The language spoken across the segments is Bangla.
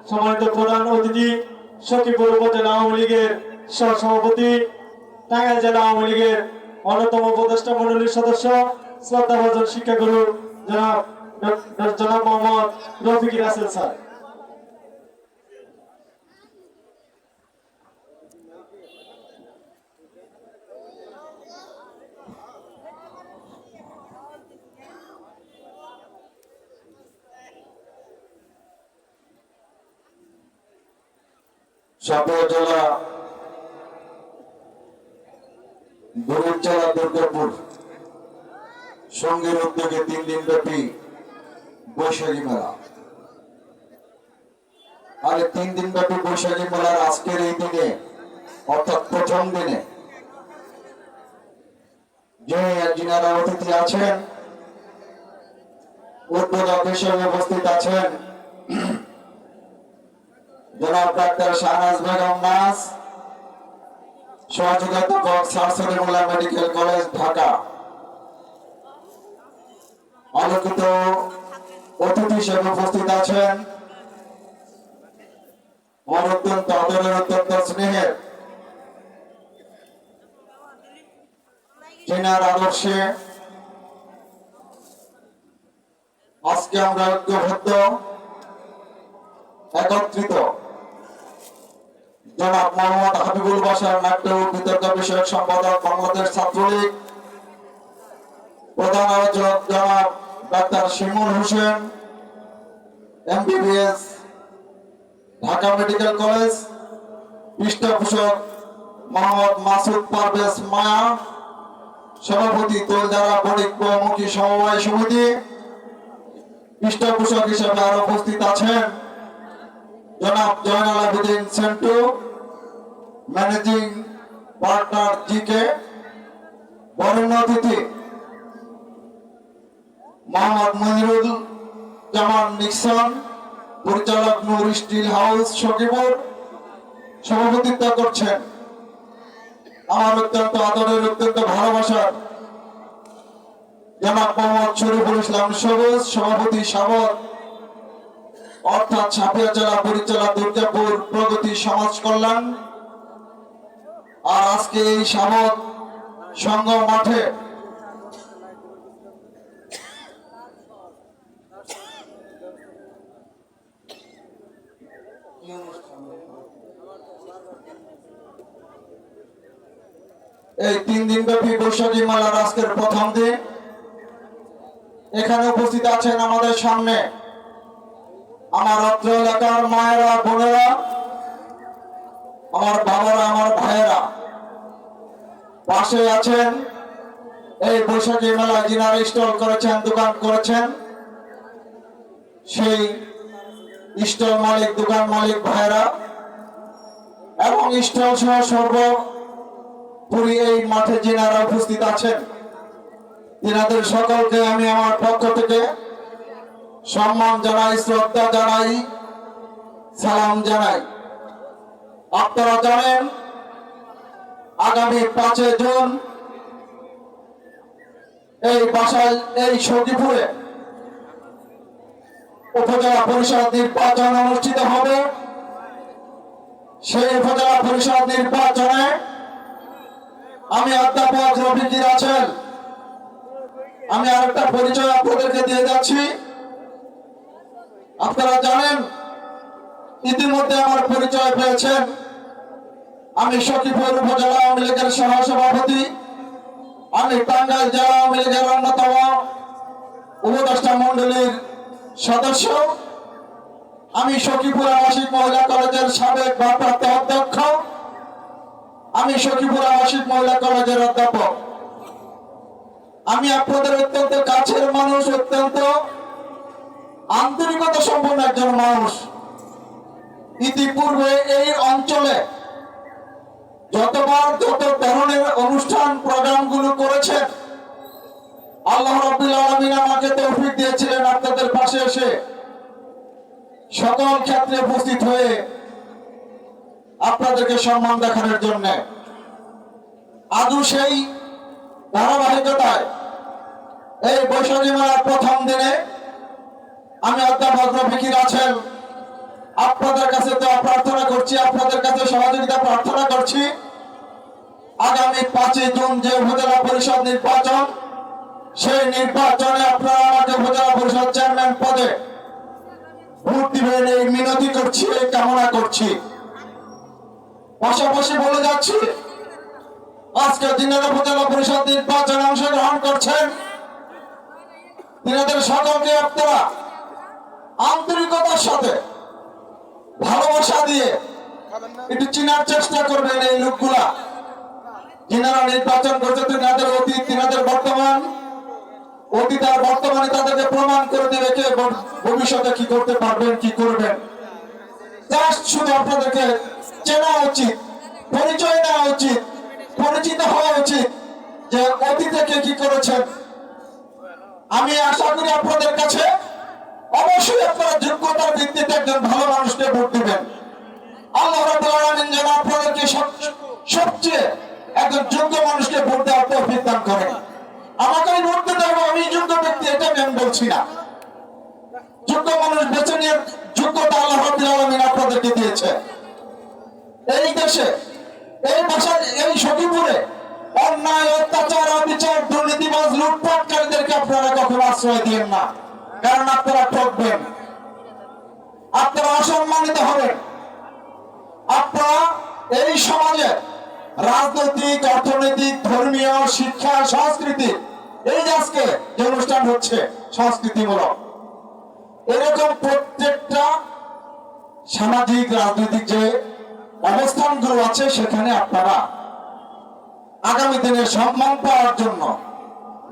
সম্মানিত প্রধান অতিথি সখীপুর উপজেলা আওয়ামী লীগের সহসভাপতি, টাঙ্গাইল জেলা আওয়ামী লীগের অন্যতম উপদেষ্টা মণ্ডলীর সদস্য, শ্রদ্ধাভাজন শিক্ষাগুরু জনাব মোহাম্মদ রফিক রাসেল স্যার, সাপুর জেলা জেলা দুর্গাপুর সঙ্গীর উদ্যোগে 3 দিন ব্যাপী বৈশাখী মেলা। আর 3 দিন ব্যাপী বৈশাখী মেলার আজকের এই দিনে অর্থাৎ প্রথম দিনে যিনারা অতিথি আছেন, উদ্বোধক হিসেবে উপস্থিত আছেন জনাব ডাক্তার শাহনাজ বেগম নাজ, সহযোগিতাপক sir Salimullah medical college Dhaka. আলোকিত অতিথি হিসেবে উপস্থিত আছেন আমার অত্যন্ত আদরের, অত্যন্ত স্নেহের, যিনার আদর্শে আজকে আমরা ঐক্যবদ্ধ একত্রিত জনাব মোহাম্মদ হাবিবুল বাশার, নাট্য ও বিতর্ক বিষয়ক সম্পাদক, বাংলাদেশ ছাত্রলীগ। প্রধান আলোচক জনাব doctor Shimul Hossain, MBBS, Dhaka medical college. পৃষ্ঠপোষক মোহাম্মদ মাসুদ পারভেজ মায়া, সভাপতি তোলজারা বণিক বহুমুখী সমবায় সমিতি। পৃষ্ঠপোষক হিসেবে আরো উপস্থিত আছেন জনাব Joynal Abedin Sentu, managing partner GK। বরেণ্য অতিথি মোহাম্মদ মনিরুল জামান নিক্সন, পরিচালক নূর স্টিল হাউস সখীপুর, সভাপতিত্ব করছেন আমার অত্যন্ত আদরের, অত্যন্ত ভালোবাসার জনাব মোহাম্মদ শরীফুল ইসলাম সবুজ, সভাপতি সাবর অর্থাৎ সাপিয়া জেলা পরিচালক দুর্গাপুর প্রগতি সমাজ কল্যাণ। আর আজকে এই সাবর সংঘ মাঠে এই 3 দিন ব্যাপী বৈশাখী মেলার আজকের প্রথম দিন। এখানে উপস্থিত আছেন আমাদের সামনে আমার অত্র এলাকার মায়েরা, বোনেরা, আমার বাবারা, আমার ভাইয়েরা। পাশে আছেন এই বৈশাখী মেলায় যিনারা স্টল করেছেন, দোকান করেছেন, সেই স্টল মালিক, দোকান মালিক ভাইয়েরা এবং স্টল সহ সর্বোপরি এই মাঠে যিনারা উপস্থিত আছেন, তিনাদের সকলকে আমি আমার পক্ষ থেকে সম্মান জানাই, শ্রদ্ধা জানাই, সালাম জানাই। আপনারা জানেন আগামী 5 জুন এই সখীপুরে উপজেলা পরিষদ নির্বাচন অনুষ্ঠিত হবে। সেই উপজেলা পরিষদ নির্বাচনে আমি অধ্যাপক রফিক রাসেল, আমি আরেকটা পরিচয় আপনাদেরকে দিয়ে যাচ্ছি। আপনারা জানেন ইতিমধ্যে আমার পরিচয় পেয়েছেন, আমি সখীপুর উপজেলা আওয়ামী লীগের সহসভাপতি, আমি টাঙ্গাইল জেলা আওয়ামী লীগের অন্যতম উপদেষ্টা মণ্ডলীর সদস্য, আমি সখীপুর আবাসিক মহিলা কলেজের সাবেক ভারপ্রাপ্ত অধ্যক্ষ, আমি সখীপুর আবাসিক মহিলা কলেজের অধ্যাপক। আমি আপনাদের অত্যন্ত কাছের মানুষ, অত্যন্ত আন্তরিকতা সম্পন্ন একজন মানুষ। ইতিপূর্বে এই অঞ্চলে যতবার যত ধরনের অনুষ্ঠান প্রোগ্রামগুলো করেছেন, আল্লাহ রাব্বুল আলামিন আমাকে তৌফিক দিয়েছিলেন আপনাদের পাশে এসে সকল ক্ষেত্রে উপস্থিত হয়ে আপনাদেরকে সম্মান দেখানোর জন্য। আজও সেই ধারাবাহিকতায় এই বৈশাখী মেলার প্রথম দিনে আমি অধ্যাপক রফিক রাসেল আপনাদের কাছে দোয়া প্রার্থনা করছি, আপনাদের কাছে সহযোগিতা প্রার্থনা করছি। আগামী 5 জুন যে উপজেলা পরিষদ নির্বাচন, সেই নির্বাচনে আপনারা আমাকে উপজেলা পরিষদ চেয়ারম্যান পদে ভোট দিবেন এই মিনতি করছি, এই কামনা করছি। পাশাপাশি বলে যাচ্ছি, আজকে দিনাজপুর উপজেলা পরিষদ নির্বাচনে অংশগ্রহণ করছেন তিনাদের সকলকে আপনারা আন্তরিকতার সাথে ভালোবাসা দিয়ে একটু চিনার চেষ্টা করবেন। এই লোকগুলা যিনারা নির্বাচন করছে, তিনাদের অতীত, তিনাদের বর্তমান, অতীত আর বর্তমানে তাদেরকে প্রমাণ করে দেবে কে ভবিষ্যতে কি করতে পারবেন, কি করবেন। জাস্ট শুধু আপনাদেরকে চেনা উচিত, পরিচয় নেওয়া উচিত, পরিচিত হওয়া উচিত যে অতীতে কে কি করেছেন। আমি আশা করি আপনাদের কাছে অবশ্যই আপনারা যোগ্যতার ভিত্তিতে একজন ভালো মানুষকে ভোট দিবেন। আল্লাহ রাব্বুল আলামিন যেন আপনাদেরকে সবচেয়ে একজন যোগ্য মানুষকে ভোট দেওয়ার তৌফিক দান করেন। আমাকে ভোট দিতে হবে, আমি যোগ্য ব্যক্তি এটা আমি বলছি না। যোগ্য মানুষ বেছে নেওয়ার যোগ্যতা আল্লাহ রাব্বুল আলামিন আপনাদেরকে দিয়েছে। এই দেশে, এই ভাষায়, এই সখীপুরে অন্যায়, অত্যাচার, অবিচার, দুর্নীতিবাজ, লুটপাটকারীদেরকে আপনারা কখনো আশ্রয় দিবেন না, কারণ আপনারা ঠকবেন, আপনারা অসম্মানিত হবেন। আপনারা এই সমাজে রাজনৈতিক, অর্থনৈতিক, ধর্মীয়, শিক্ষা, সংস্কৃতি, এই যে আজকে যে অনুষ্ঠান হচ্ছে সংস্কৃতিমূলক, এরকম প্রত্যেকটা সামাজিক রাজনৈতিক যে অবস্থানগুলো আছে সেখানে আপনারা আগামী দিনে সম্মান পাওয়ার জন্য,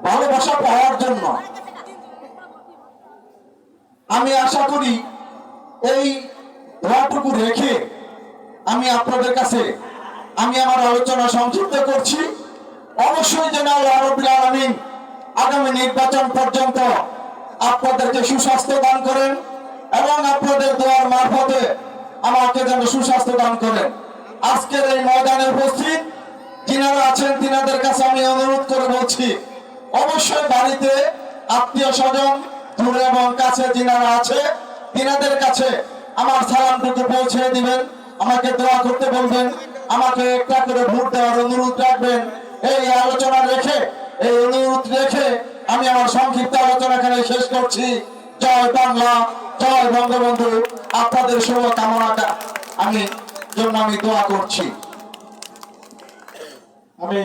ভালোবাসা পাওয়ার জন্য আমি আশা করি এই দোয়াটুকু রেখে আমি আপনাদের কাছে আমি আমার আলোচনা সংক্ষিপ্ত করছি। অবশ্যই যেন আল্লাহ রাব্বুল আলামিন আগামী নির্বাচন পর্যন্ত আপনাদেরকে সুস্বাস্থ্য দান করেন এবং আপনাদের দোয়ার মারফতে আমাকে যেন সুস্বাস্থ্য দান করেন। আজকের এই ময়দানে উপস্থিত যিনারা আছেন তিনাদের কাছে আমি অনুরোধ করে বলছি, অবশ্যই বাড়িতে আত্মীয় স্বজন দূরে এবং কাছে যিনারা আছে তিনাদের কাছে আমার সালামটুকু পৌঁছে দিবেন, আমাকে দোয়া করতে বলবেন, আমাকে একটা করে ভোট দেওয়ার অনুরোধ রাখবেন। এই আলোচনা রেখে, এই অনুরোধ রেখে আমি আমার সংক্ষিপ্ত আলোচনা এখানে শেষ করছি। জয় বাংলা, জয় বঙ্গবন্ধু। আপনাদের শুভ কামনাটা আমি দোয়া করছি। আমি